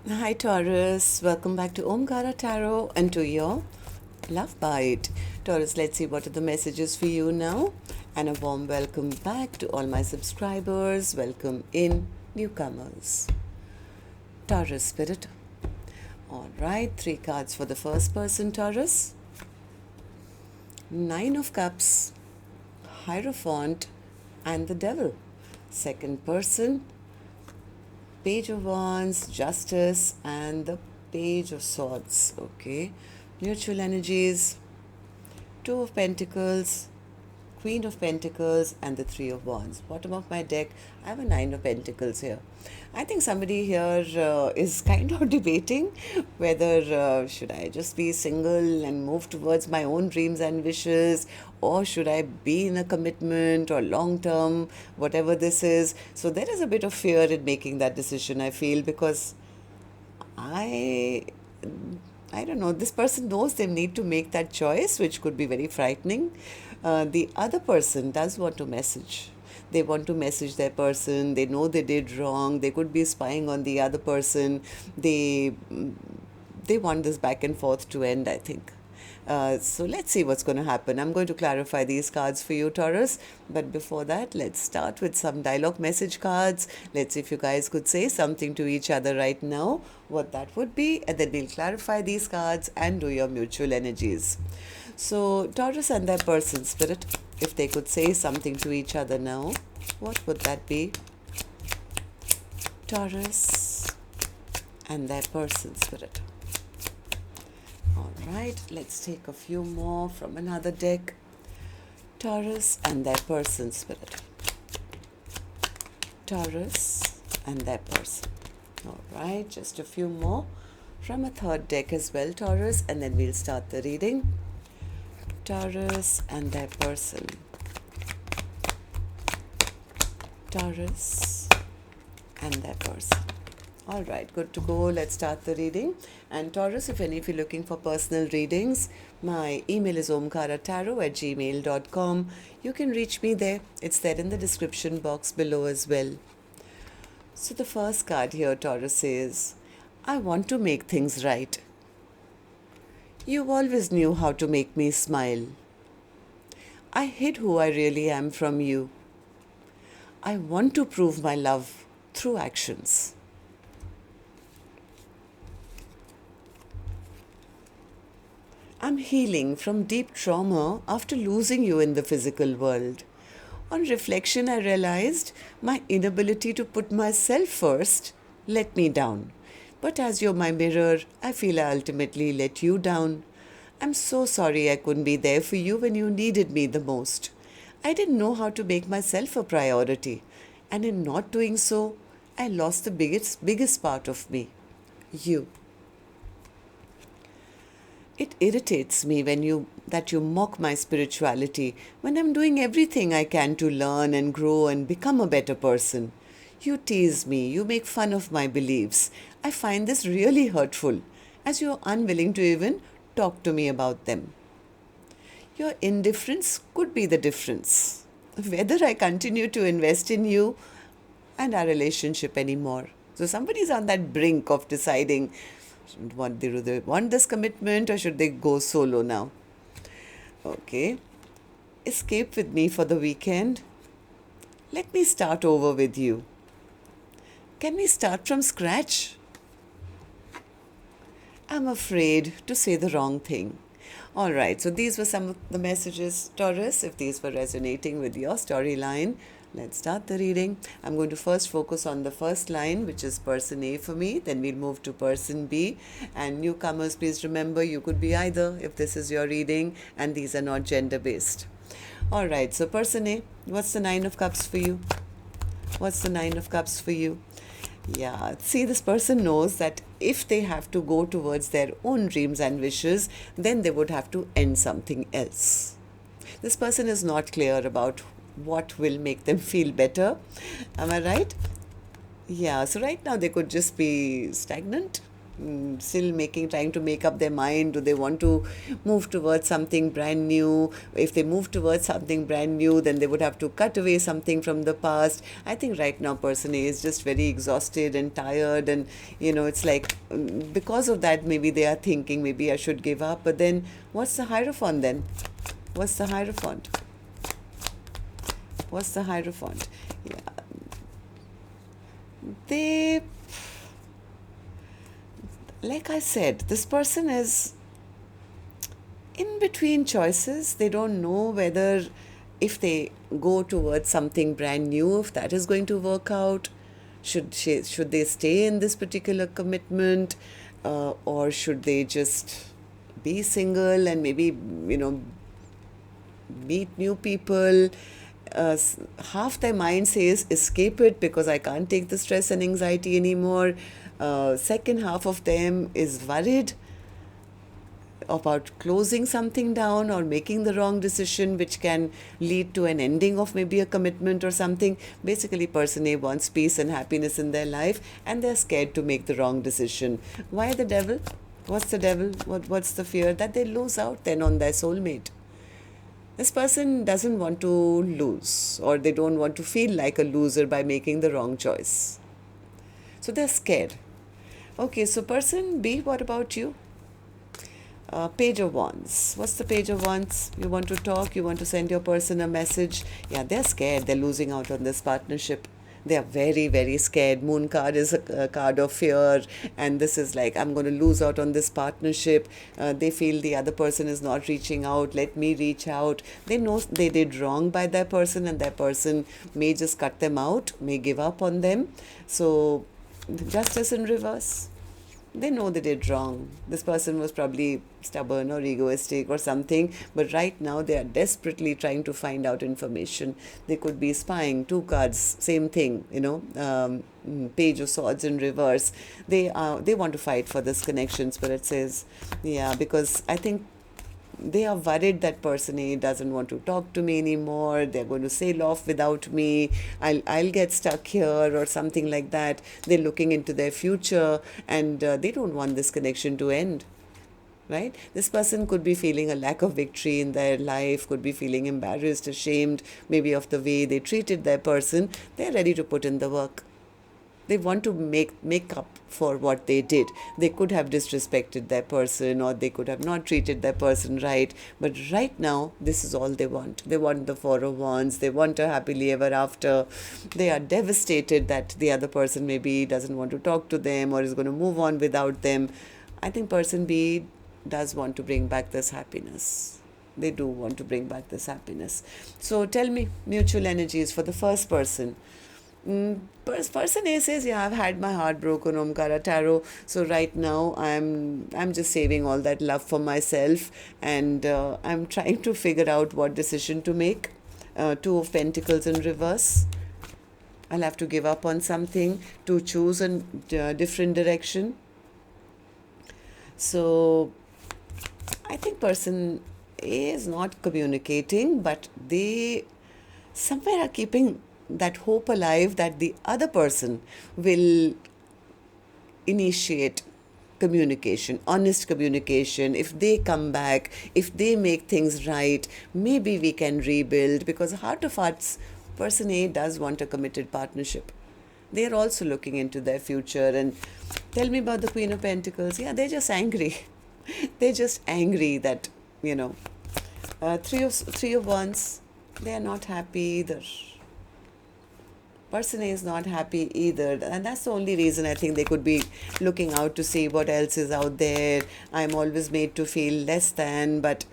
Hi Taurus, welcome back to Omkaratarot and to your love bite. Taurus, let's see what are the messages for you now. And a warm welcome back to all my subscribers. Welcome in newcomers. Taurus Spirit. Alright, 3 cards for the first person, Taurus. 9 of Cups, Hierophant, and the Devil. Second person, Page of Wands, Justice, and the Page of Swords. Okay. Mutual energies, Two of Pentacles, Queen of Pentacles, and the Three of Wands. Bottom of my deck, I have a Nine of Pentacles here. I think somebody here is kind of debating whether should I just be single and move towards my own dreams and wishes, or should I be in a commitment or long term, whatever this is. So there is a bit of fear in making that decision, I feel, because I I don't know, this person knows they need to make that choice, which could be very frightening. The other person does want to message. They want to message their person. They know they did wrong. They could be spying on the other person. They want this back and forth to end, I think. So let's see what's going to happen. I'm going to clarify these cards for you, Taurus. But before that, let's start with some dialogue message cards. Let's see if you guys could say something to each other right now, what that would be. And then we'll clarify these cards and do your mutual energies. So Taurus and their person, Spirit, if they could say something to each other now, what would that be? Taurus and their person, Spirit. Alright, let's take a few more from another deck. Taurus and their person, Spirit. Taurus and their person. Alright, just a few more from a third deck as well, Taurus, and then we'll start the reading. Taurus and their person. Taurus and their person. All right, good to go. Let's start the reading. And Taurus, if any of you are looking for personal readings, my email is omkaratarot@gmail.com. You can reach me there. It's there in the description box below as well. So the first card here, Taurus, says, I want to make things right. You always knew how to make me smile. I hid who I really am from you. I want to prove my love through actions. I'm healing from deep trauma after losing you in the physical world. On reflection, I realized my inability to put myself first let me down. But as you're my mirror, I feel I ultimately let you down. I'm so sorry I couldn't be there for you when you needed me the most. I didn't know how to make myself a priority, and in not doing so, I lost the biggest part of me, you. It irritates me that you mock my spirituality when I'm doing everything I can to learn and grow and become a better person. You tease me, you make fun of my beliefs. I find this really hurtful, as you're unwilling to even talk to me about them. Your indifference could be the difference. Whether I continue to invest in you and our relationship anymore. So somebody's on that brink of deciding, do they want this commitment or should they go solo now? Okay. Escape with me for the weekend. Let me start over with you. Can we start from scratch? I'm afraid to say the wrong thing. All right, so these were some of the messages, Taurus. If these were resonating with your storyline, let's start the reading. I'm going to first focus on the first line, which is person A for me. Then we'll move to person B. And newcomers, please remember you could be either if this is your reading, and these are not gender-based. All right, so person A, what's the Nine of Cups for you? What's the Nine of Cups for you? Yeah, see, this person knows that if they have to go towards their own dreams and wishes, then they would have to end something else. This person is not clear about what will make them feel better. Am I right? Yeah, so right now they could just be stagnant. still trying to make up their mind. Do they want to move towards something brand new? If they move towards something brand new, then they would have to cut away something from the past. I think right now person A is just very exhausted and tired, and it's like because of that maybe they are thinking maybe I should give up. But then what's the Hierophant then? What's the Hierophant? What's the Hierophant? Yeah. They, like I said, this person is in between choices. They don't know whether if they go towards something brand new, if that is going to work out. Should they stay in this particular commitment, or should they just be single and maybe meet new people? Half their mind says escape it because I can't take the stress and anxiety anymore. Second half of them is worried about closing something down or making the wrong decision, which can lead to an ending of maybe a commitment or something. Basically, person A wants peace and happiness in their life, and they're scared to make the wrong decision. Why the devil? What's the devil? What's the fear? That they lose out then on their soulmate. This person doesn't want to lose, or they don't want to feel like a loser by making the wrong choice. So they're scared. Okay, so person B, what about you? Page of Wands. What's the Page of Wands? You want to talk, you want to send your person a message. Yeah, they're scared. They're losing out on this partnership. They are very, very scared. Moon card is a card of fear, and this is like, I'm going to lose out on this partnership. They feel the other person is not reaching out. Let me reach out. They know they did wrong by that person, and that person may just cut them out, may give up on them. So, Justice in reverse. They know they did wrong. This person was probably stubborn or egoistic or something, but right now they are desperately trying to find out information. They could be spying. Two cards, same thing, Page of Swords in reverse. They want to fight for this connection, Spirit says. Yeah, because I think they are worried that person A doesn't want to talk to me anymore. They're going to sail off without me. I'll get stuck here or something like that. They're looking into their future, and they don't want this connection to end. Right? This person could be feeling a lack of victory in their life, could be feeling embarrassed, ashamed, maybe of the way they treated their person. They're ready to put in the work. They want to make up for what they did. They could have disrespected their person, or they could have not treated their person right. But right now, this is all they want. They want the Four of Wands. They want a happily ever after. They are devastated that the other person maybe doesn't want to talk to them or is going to move on without them. I think person B does want to bring back this happiness. They do want to bring back this happiness. So tell me, mutual energies for the first person. Person A says, yeah, I've had my heart broken, Omkaratarot. So right now I'm just saving all that love for myself, and I'm trying to figure out what decision to make. Two of Pentacles in reverse. I'll have to give up on something to choose a different direction. So I think person A is not communicating, but they somewhere are keeping that hope alive that the other person will initiate communication, honest communication. If they come back, if they make things right, maybe we can rebuild, because heart of hearts, person A does want a committed partnership. They are also looking into their future. And tell me about the Queen of Pentacles. Yeah, they're just angry. They're just angry that, Three of Wands, they are not happy either. Person A is not happy either, and that's the only reason I think they could be looking out to see what else is out there. I'm always made to feel less than, but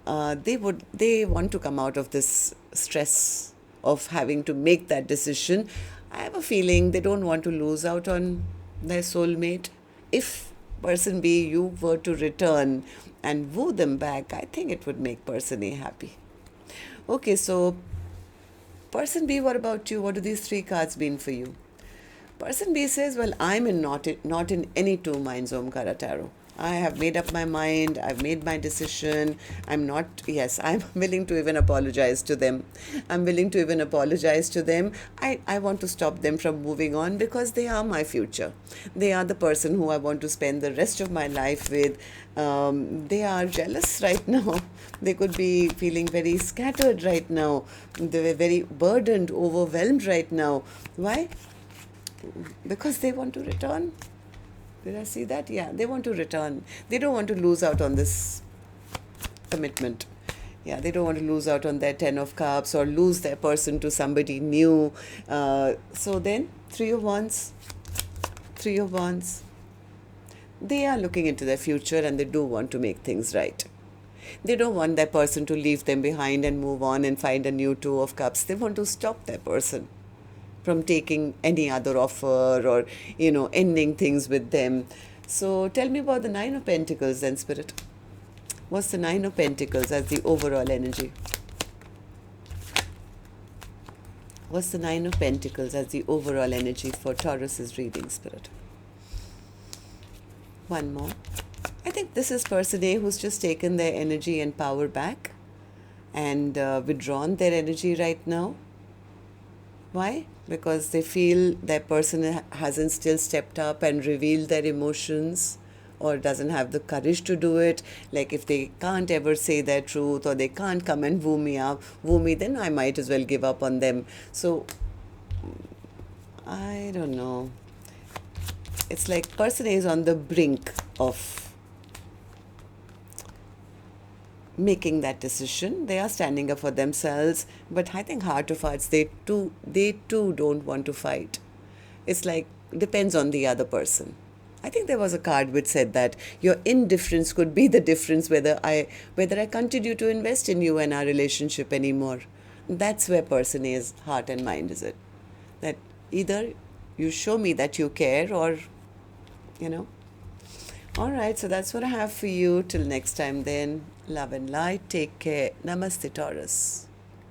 they want to come out of this stress of having to make that decision. I have a feeling they don't want to lose out on their soulmate. If person B, you were to return and woo them back, I think it would make person A happy. Okay, so person B, what about you? What do these three cards mean for you? Person B says, well, I'm not in any two minds, Omkaratarot. I have made up my mind. I've made my decision. I'm willing to even apologize to them. I'm willing to even apologize to them. I want to stop them from moving on because they are my future. They are the person who I want to spend the rest of my life with. They are jealous right now. They could be feeling very scattered right now. They're very burdened, overwhelmed right now. Why? Because they want to return. Did I see that? Yeah, they want to return. They don't want to lose out on this commitment. Yeah, they don't want to lose out on their 10 of cups or lose their person to somebody new. So then, Three of Wands. Three of Wands. They are looking into their future and they do want to make things right. They don't want that person to leave them behind and move on and find a new Two of Cups. They want to stop that person from taking any other offer or, ending things with them. So tell me about the Nine of Pentacles then, Spirit. What's the Nine of Pentacles as the overall energy? What's the Nine of Pentacles as the overall energy for Taurus's reading, Spirit? One more. I think this is person A who's just taken their energy and power back and withdrawn their energy right now. Why? Because they feel that person hasn't still stepped up and revealed their emotions or doesn't have the courage to do it. Like if they can't ever say their truth or they can't come and woo me, then I might as well give up on them. So, I don't know. It's like person A is on the brink of making that decision. They are standing up for themselves, but I think heart of hearts, they too don't want to fight. It's like depends on the other person. I think there was a card which said that your indifference could be the difference whether I continue to invest in you and our relationship anymore. That's where person A's heart and mind is it. That either you show me that you care or All right, so that's what I have for you. Till next time then, love and light. Take care. Namaste, Taurus.